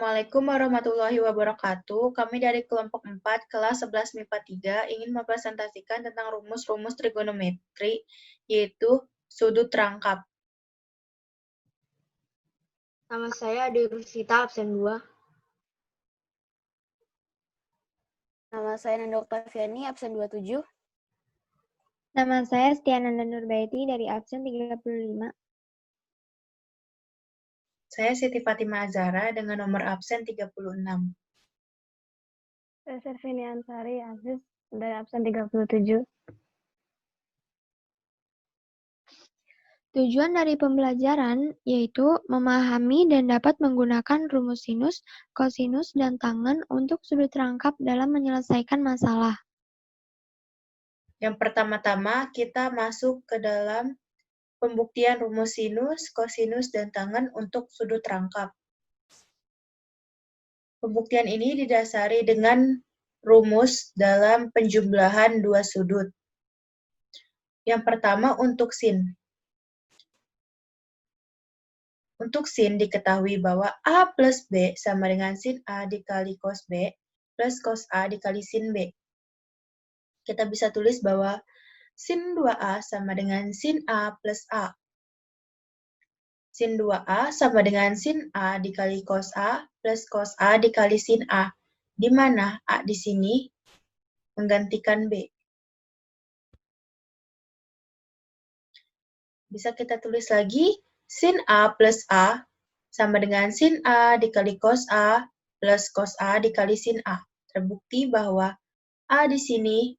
Assalamualaikum warahmatullahi wabarakatuh. Kami dari kelompok 4, kelas 11 MIPA 3, ingin mempresentasikan tentang rumus-rumus trigonometri, yaitu sudut rangkap. Nama saya Ade Rusita, absen 2. Nama saya Nanda Oktaviani, absen 27. Nama saya Stiananda Nurbaiti dari absen 35. Saya Siti Fatima Azara dengan nomor absen 36. Saya Servini Ansari Aziz dari absen 37. Tujuan dari pembelajaran yaitu memahami dan dapat menggunakan rumus sinus, kosinus, dan tangen untuk sudut rangkap dalam menyelesaikan masalah. Yang pertama-tama kita masuk ke dalam pembuktian rumus sinus, kosinus, dan tangen untuk sudut rangkap. Pembuktian ini didasari dengan rumus dalam penjumlahan dua sudut. Yang pertama untuk sin. Untuk sin diketahui bahwa A plus B sama dengan sin A dikali cos B plus cos A dikali sin B. Kita bisa tulis bahwa sin 2A sama dengan sin A plus A. Sin 2A sama dengan sin A dikali cos A plus cos A dikali sin A, di mana A di sini menggantikan B. Bisa kita tulis lagi, sin A plus A sama dengan sin A dikali cos A plus cos A dikali sin A. Terbukti bahwa A di sini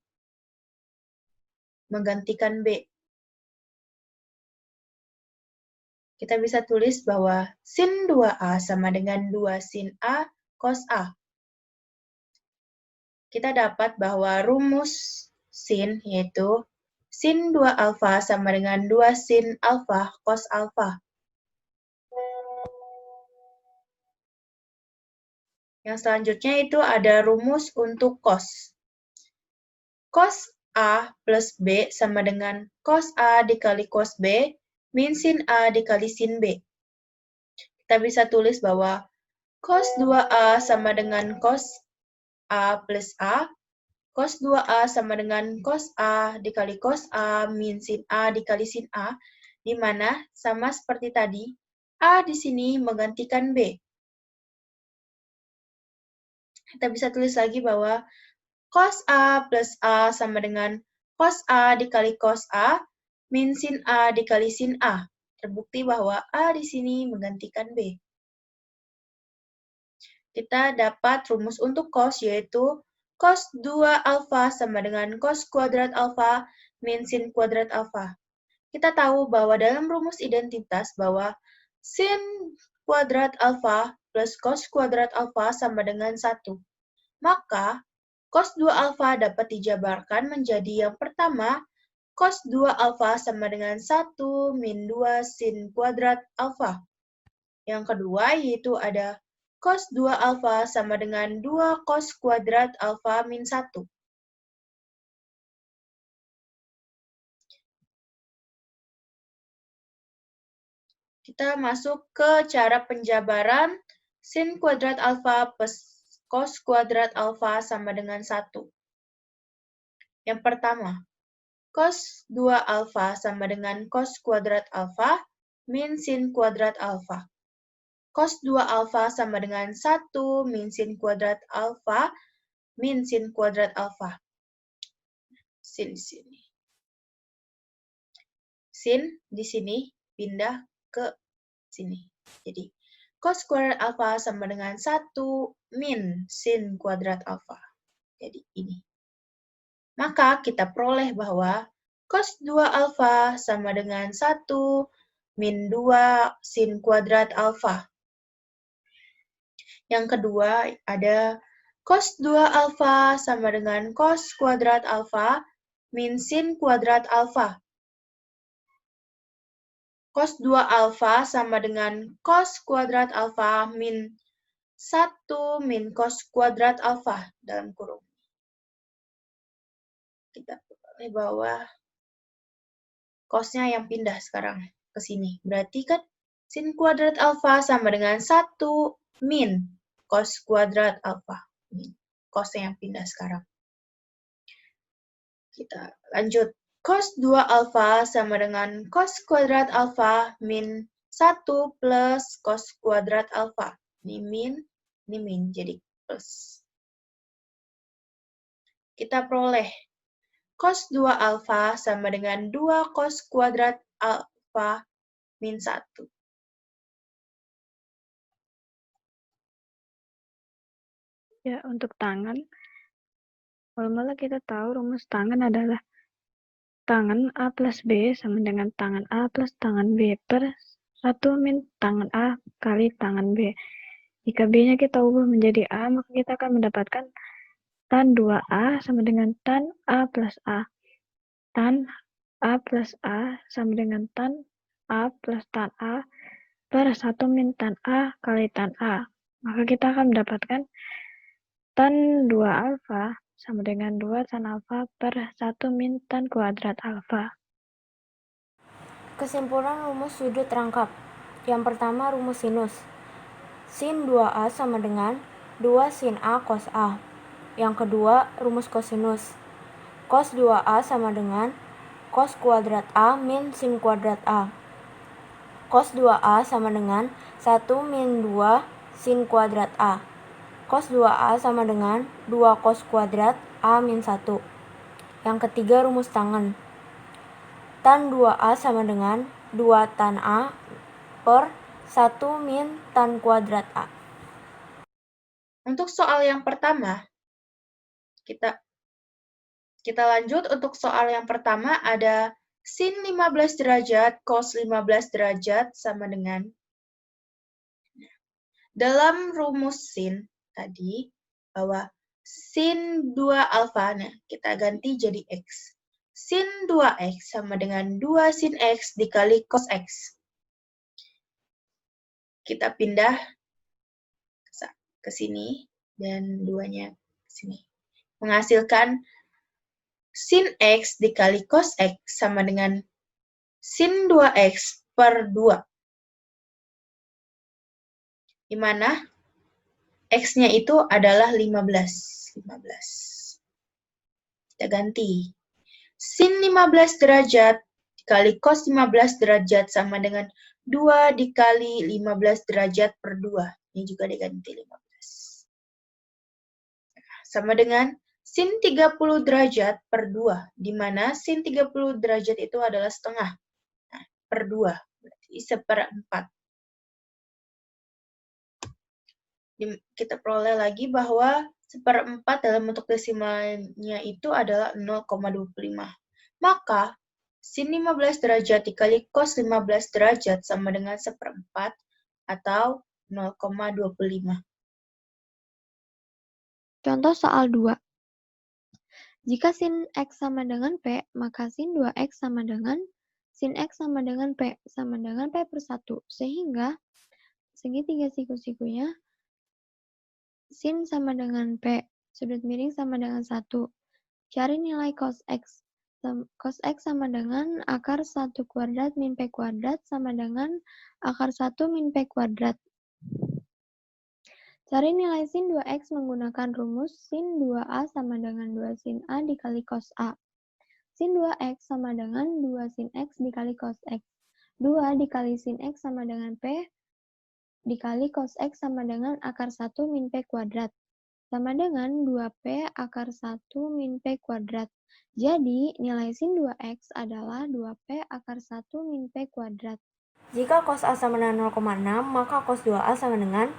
menggantikan B. Kita bisa tulis bahwa sin 2A sama dengan 2 sin A cos A. Kita dapat bahwa rumus sin yaitu sin 2 alfa sama dengan 2 sin alfa cos alfa. Yang selanjutnya itu ada rumus untuk cos. Cos A plus B sama dengan cos A dikali cos B min sin A dikali sin B. Kita bisa tulis bahwa cos 2A sama dengan cos A plus A, cos 2A sama dengan cos A dikali cos A min sin A dikali sin A, di mana sama seperti tadi, A di sini menggantikan B. Kita bisa tulis lagi bahwa cos A plus A sama dengan cos A dikali cos A min sin A dikali sin A. Terbukti bahwa A di sini menggantikan B. Kita dapat rumus untuk cos yaitu cos 2 alfa sama dengan cos kuadrat alfa min sin kuadrat alfa. Kita tahu bahwa dalam rumus identitas bahwa sin kuadrat alfa plus cos kuadrat alfa sama dengan 1. Maka, cos 2 alfa dapat dijabarkan menjadi yang pertama, cos 2 alfa sama dengan 1 min 2 sin kuadrat alfa. Yang kedua yaitu ada cos 2 alfa sama dengan 2 cos kuadrat alfa min 1. Kita masuk ke cara penjabaran sin kuadrat alfa plus cos kuadrat alfa sama dengan 1. Yang pertama, cos 2 alfa sama dengan cos kuadrat alfa min sin kuadrat alfa. Cos 2 alfa sama dengan 1 min sin kuadrat alfa min sin kuadrat alfa. Sin di sini. Sin di sini pindah ke sini. Jadi, cos kuadrat alfa sama dengan 1 min sin kuadrat alfa. Jadi, ini. Maka kita peroleh bahwa cos 2 alfa sama dengan 1 min 2 sin kuadrat alfa. Yang kedua ada cos 2 alfa sama dengan cos kuadrat alfa min sin kuadrat alfa. Cos 2 alfa sama dengan cos kuadrat alfa min 1 min cos kuadrat alfa dalam kurung. Kita peroleh bahwa cosnya yang pindah sekarang ke sini. Berarti kan sin kuadrat alfa sama dengan 1 min cos kuadrat alfa. Ini cosnya yang pindah sekarang. Kita lanjut. Cos 2 alfa sama dengan cos kuadrat alfa min 1 plus cos kuadrat alfa. Ini min, jadi plus. Kita peroleh cos 2 alfa sama dengan 2 cos kuadrat alfa min 1. Ya, untuk tangan, mula-mula kita tahu rumus tangan adalah tangan A plus B sama dengan tangan A plus tangan B per 1 min tangan A kali tangan B. Jika B-nya kita ubah menjadi A, maka kita akan mendapatkan tan 2A sama dengan tan A plus A. Tan A plus A sama dengan tan A plus tan A per 1 min tan A kali tan A. Maka kita akan mendapatkan tan 2 alfa sama dengan 2 tan alfa per 1 min tan kuadrat alfa. Kesimpulan rumus sudut rangkap. Yang pertama, rumus sinus. Sin 2A sama dengan 2 sin A cos A. Yang kedua, rumus kosinus. Cos 2A sama dengan cos kuadrat A min sin kuadrat A. Cos 2A sama dengan 1 min 2 sin kuadrat A. Cos 2A sama dengan 2 cos kuadrat A min 1. Yang ketiga, rumus tangen. Tan 2A sama dengan 2 tan A per 1 min tan kuadrat A. Untuk soal yang pertama, kita lanjut. Untuk soal yang pertama ada sin 15 derajat cos 15 derajat sama dengan, dalam rumus sin tadi bahwa sin 2 alfa, nah kita ganti jadi X. Sin 2X sama dengan 2 sin X dikali cos X. Kita pindah ke sini dan 2-nya ke sini. Menghasilkan sin X dikali cos X sama dengan sin 2X per 2. Di mana X-nya itu adalah 15. Kita ganti. Sin 15 derajat dikali cos 15 derajat sama dengan 2 dikali 15 derajat per 2. Ini juga diganti 15. Sama dengan sin 30 derajat per 2, di mana sin 30 derajat itu adalah setengah. Nah, per 2, berarti seperempat. Kita peroleh lagi bahwa seperempat dalam bentuk desimalnya itu adalah 0,25. Maka sin 15 derajat dikali cos 15 derajat sama dengan seperempat atau 0,25. Contoh soal 2. Jika sin X sama dengan P, maka sin 2X sama dengan sin X sama dengan P sama dengan P per 1. Sehingga segitiga siku-sikunya sin sama dengan P, sudut miring sama dengan 1. Cari nilai cos X. Cos X sama dengan akar 1 kuadrat min P kuadrat sama dengan akar 1 min P kuadrat. Cari nilai sin 2X menggunakan rumus sin 2A sama dengan 2 sin A dikali cos A. Sin 2X sama dengan 2 sin X dikali cos X. 2 dikali sin X sama dengan P dikali cos X sama dengan akar 1 min P kuadrat. Sama dengan 2P akar 1 min P kuadrat. Jadi, nilai sin 2X adalah 2P akar 1 min P kuadrat. Jika cos A sama dengan 0,6, maka cos 2A sama dengan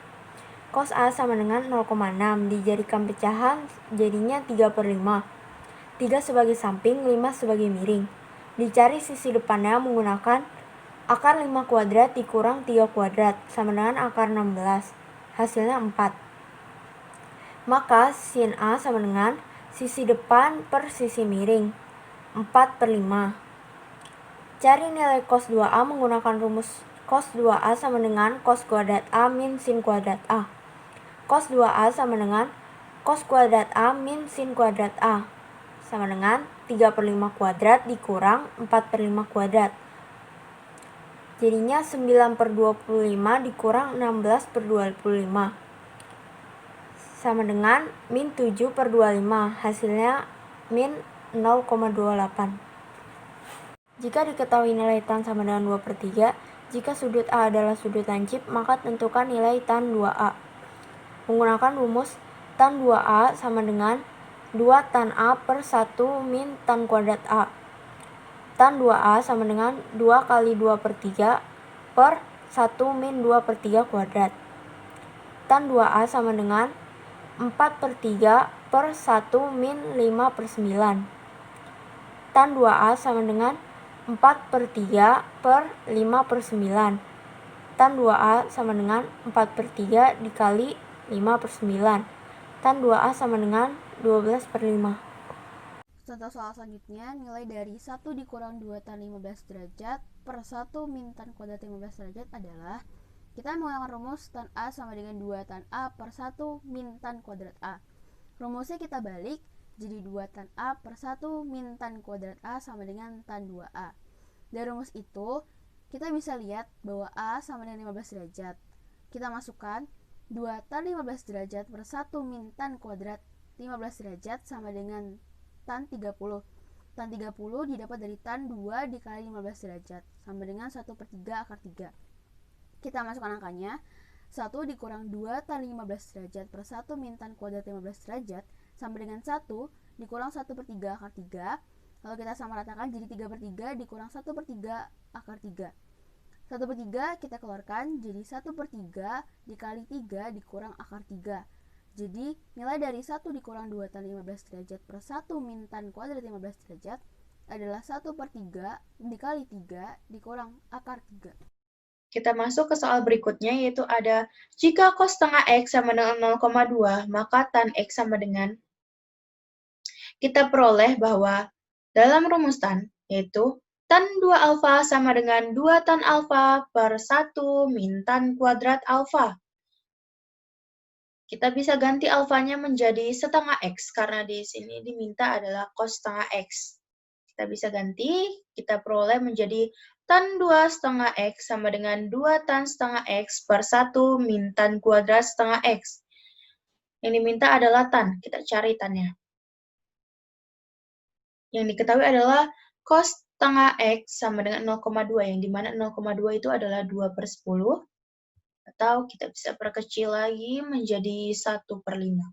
cos A sama dengan 0,6. Dijadikan pecahan, jadinya 3 per 5. 3 sebagai samping, 5 sebagai miring. Dicari sisi depannya menggunakan akar 5 kuadrat dikurang 3 kuadrat, sama dengan akar 16. Hasilnya 4. Maka sin A sama dengan sisi depan per sisi miring, 4 per 5. Cari nilai cos 2A menggunakan rumus cos 2A sama dengan cos kuadrat A min sin kuadrat A. Cos 2A sama dengan cos kuadrat A min sin kuadrat A. Sama dengan 3 per 5 kuadrat dikurang 4 per 5 kuadrat. Jadinya 9 per 25 dikurang 16 per 25. sama dengan min 7/25, hasilnya min 0,28. Jika diketahui nilai tan sama dengan 2/3, jika sudut A adalah sudut lancip, maka tentukan nilai tan 2A. Menggunakan rumus tan 2A sama dengan 2 tan A per 1 min tan kuadrat A. Tan 2A sama dengan 2 kali 2/3 per 1 min 2/3 kuadrat. Tan 2A sama dengan 4/3 per 1 min 5/9. Tan 2A sama dengan 4/3 per 5/9. Tan 2A sama dengan 4/3 dikali 5/9. Tan 2A sama dengan 12/5. Contoh soal selanjutnya, nilai dari 1 dikurang 2 tan 15 derajat per 1 min tan kuadrat 15 derajat adalah, kita menggunakan rumus tan A sama dengan 2 tan A per 1 min tan kuadrat A. Rumusnya kita balik, jadi 2 tan A per 1 min tan kuadrat A sama dengan tan 2A. Dari rumus itu, kita bisa lihat bahwa A sama dengan 15 derajat. Kita masukkan 2 tan 15 derajat per 1 min tan kuadrat 15 derajat sama dengan tan 30. Tan 30 didapat dari tan 2 dikali 15 derajat, sama dengan 1/3 akar 3. Kita masukkan angkanya, 1 dikurang 2 tan 15 derajat per 1 min tan kuadrat 15 derajat, sama dengan 1 dikurang 1/3 akar 3. Lalu kita samaratakan jadi 3/3 dikurang 1/3 akar 3. 1/3 kita keluarkan jadi 1/3 dikali 3 dikurang akar 3. Jadi nilai dari 1 dikurang 2 tan 15 derajat per 1 min tan kuadrat 15 derajat adalah 1/3 dikali 3 dikurang akar 3. Kita masuk ke soal berikutnya, yaitu ada jika cos setengah X sama dengan 0,2, maka tan X sama dengan, kita peroleh bahwa dalam rumus tan, yaitu tan 2 alfa sama dengan 2 tan alfa per 1 min tan kuadrat alfa. Kita bisa ganti alfanya menjadi setengah X, karena di sini diminta adalah cos setengah X. Kita bisa ganti, kita peroleh menjadi tan 2 setengah X sama dengan 2 tan setengah X per 1 min tan kuadrat setengah X. Yang diminta adalah tan, kita cari tannya. Yang diketahui adalah cos setengah X sama dengan 0,2, yang dimana 0,2 itu adalah 2/10. Atau kita bisa perkecil lagi menjadi 1/5.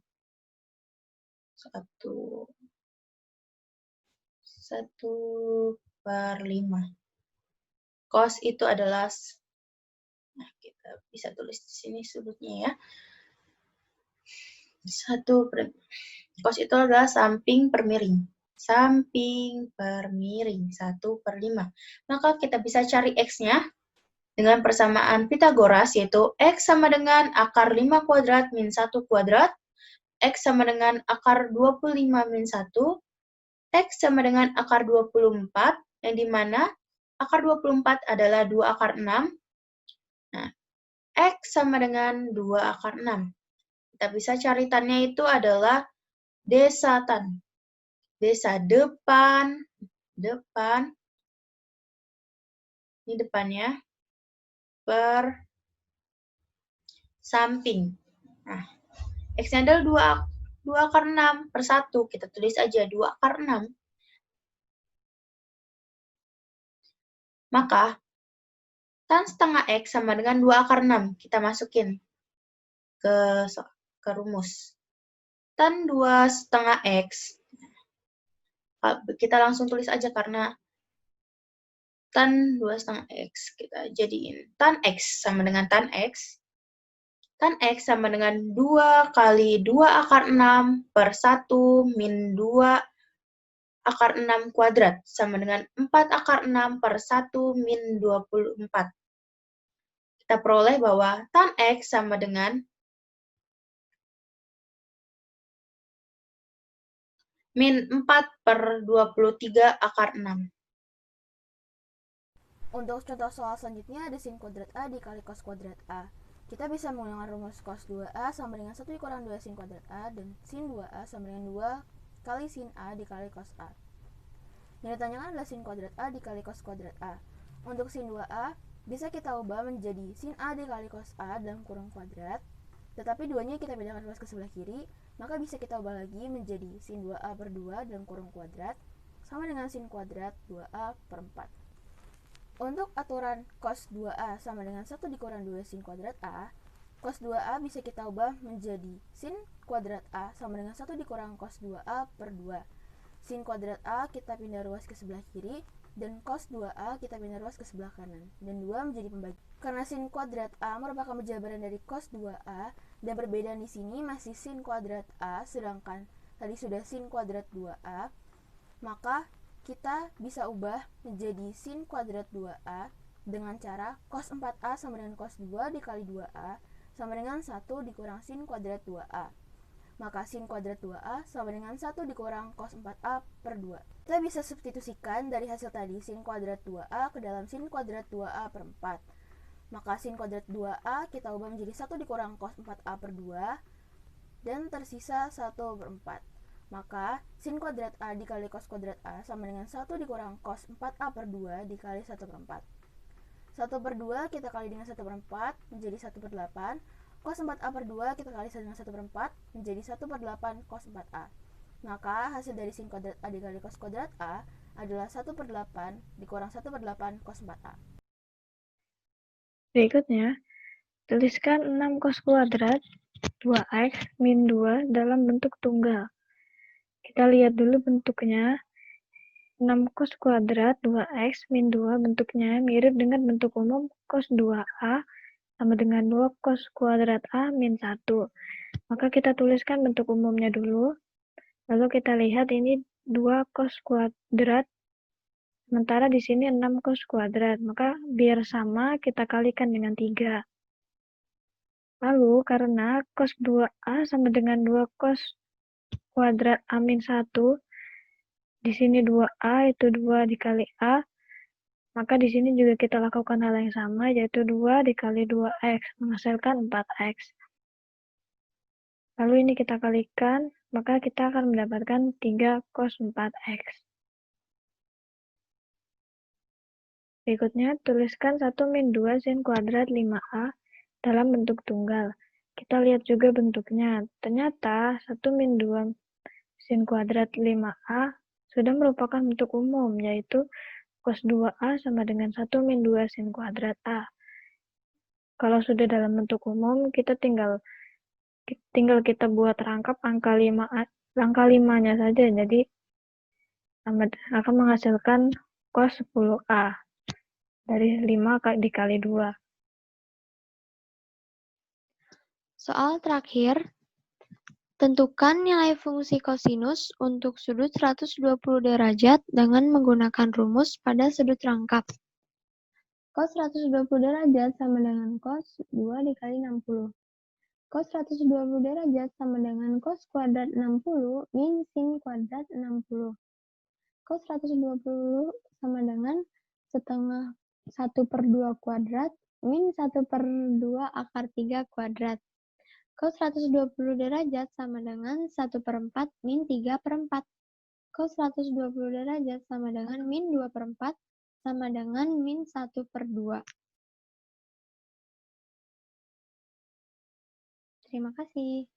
1/5. Cos itu adalah, nah kita bisa tulis di sini sudutnya ya. 1/5. Cos itu adalah samping per miring. Samping per miring, 1/5. Maka kita bisa cari X-nya dengan persamaan Pitagoras, yaitu X sama dengan akar 5 kuadrat min 1 kuadrat, X sama dengan akar 25 min 1, X sama dengan akar 24, yang dimana akar 24 adalah 2 akar 6. Nah, X sama dengan 2 akar 6. Kita bisa cari tannya itu adalah desa tan. Desa depan, ini depannya, per samping. Nah, X-nya adalah 2 akar 6 per 1. Kita tulis aja 2 akar 6. Maka, tan setengah X sama dengan 2 akar 6. Kita masukin ke rumus. Tan 2 setengah X. Kita langsung tulis aja karena tan 2 setengah X. Kita jadiin tan X sama dengan tan X. Tan X sama dengan 2 kali 2 akar 6 per 1 min 2 akar 6 kuadrat sama dengan 4 akar 6 per 1 min 24. Kita peroleh bahwa tan X sama dengan min 4/23 akar 6. Untuk contoh soal selanjutnya ada sin kuadrat A dikali cos kuadrat A. Kita bisa menggunakan rumus cos 2A sama dengan 1 dikurang 2 sin kuadrat A, dan sin 2A sama dengan 2 kali sin A dikali cos A. Yang ditanyakan adalah sin kuadrat A dikali cos kuadrat A. Untuk sin 2A, bisa kita ubah menjadi sin A dikali cos A dalam kurung kuadrat. Tetapi duanya kita pindahkan luas ke sebelah kiri, maka bisa kita ubah lagi menjadi sin 2A per 2 dalam kurung kuadrat sama dengan sin kuadrat 2A per 4. Untuk aturan cos 2A sama dengan 1 dikurang 2 sin kuadrat A, cos 2A bisa kita ubah menjadi sin kuadrat A sama dengan 1 dikurang cos 2A per 2. Sin kuadrat A kita pindah ruas ke sebelah kiri, dan cos 2A kita pindah ruas ke sebelah kanan, dan 2 menjadi pembagi. Karena sin kuadrat A merupakan penjabaran dari cos 2A, dan perbedaan di sini masih sin kuadrat A, sedangkan tadi sudah sin kuadrat 2A, maka kita bisa ubah menjadi sin kuadrat 2A dengan cara cos 4A sama dengan cos 2 dikali 2A sama dengan 1 dikurang sin kuadrat 2A. Maka sin kuadrat 2A sama dengan 1 dikurang cos 4A per 2. Kita bisa substitusikan dari hasil tadi sin kuadrat 2A ke dalam sin kuadrat 2A per 4. Maka sin kuadrat 2A kita ubah menjadi 1 dikurang cos 4A per 2, dan tersisa 1 per 4. Maka sin kuadrat A dikali cos kuadrat A sama dengan 1 dikurang cos 4A per 2 dikali 1 per 4. 1 per 2 kita kali dengan 1 per 4 menjadi 1 per 8. Cos 4A per 2 kita kali dengan 1 per 4 menjadi 1 per 8 cos 4A. Maka hasil dari sin kuadrat A dikali cos kuadrat A adalah 1 per 8 dikurang 1 per 8 cos 4A. Berikutnya, tuliskan 6 cos kuadrat 2x min 2 dalam bentuk tunggal. Kita lihat dulu bentuknya. 6 cos kuadrat 2x min 2 bentuknya mirip dengan bentuk umum cos 2a sama dengan 2 cos kuadrat a min 1. Maka kita tuliskan bentuk umumnya dulu. Lalu kita lihat ini 2 cos kuadrat, sementara di sini 6 cos kuadrat. Maka biar sama kita kalikan dengan 3. Lalu karena cos 2a sama dengan 2 cos kuadrat a min 1, di sini 2a itu 2 dikali a, maka di sini juga kita lakukan hal yang sama, yaitu 2 dikali 2x, menghasilkan 4x. Lalu ini kita kalikan, maka kita akan mendapatkan 3 cos 4x. Berikutnya, tuliskan 1 min 2 sin kuadrat 5a dalam bentuk tunggal. Kita lihat juga bentuknya. Ternyata 1 min 2 sin kuadrat 5a sudah merupakan bentuk umum, yaitu cos 2a sama dengan 1 min 2 sin kuadrat a. Kalau sudah dalam bentuk umum, kita tinggal kita buat rangkap angka 5-nya saja. Jadi akan menghasilkan cos 10a dari 5 dikali 2. Soal terakhir, tentukan nilai fungsi kosinus untuk sudut 120 derajat dengan menggunakan rumus pada sudut rangkap. Cos 120 derajat sama dengan cos 2 dikali 60. Cos 120 derajat sama dengan cos kuadrat 60 min sin kuadrat 60. Cos 120 sama dengan setengah 1 per 2 kuadrat min 1 per 2 akar 3 kuadrat. Cos 120 derajat sama dengan 1 per 4 min 3 per 4. Cos 120 derajat sama dengan min 2 per 4 sama dengan min 1 per 2. Terima kasih.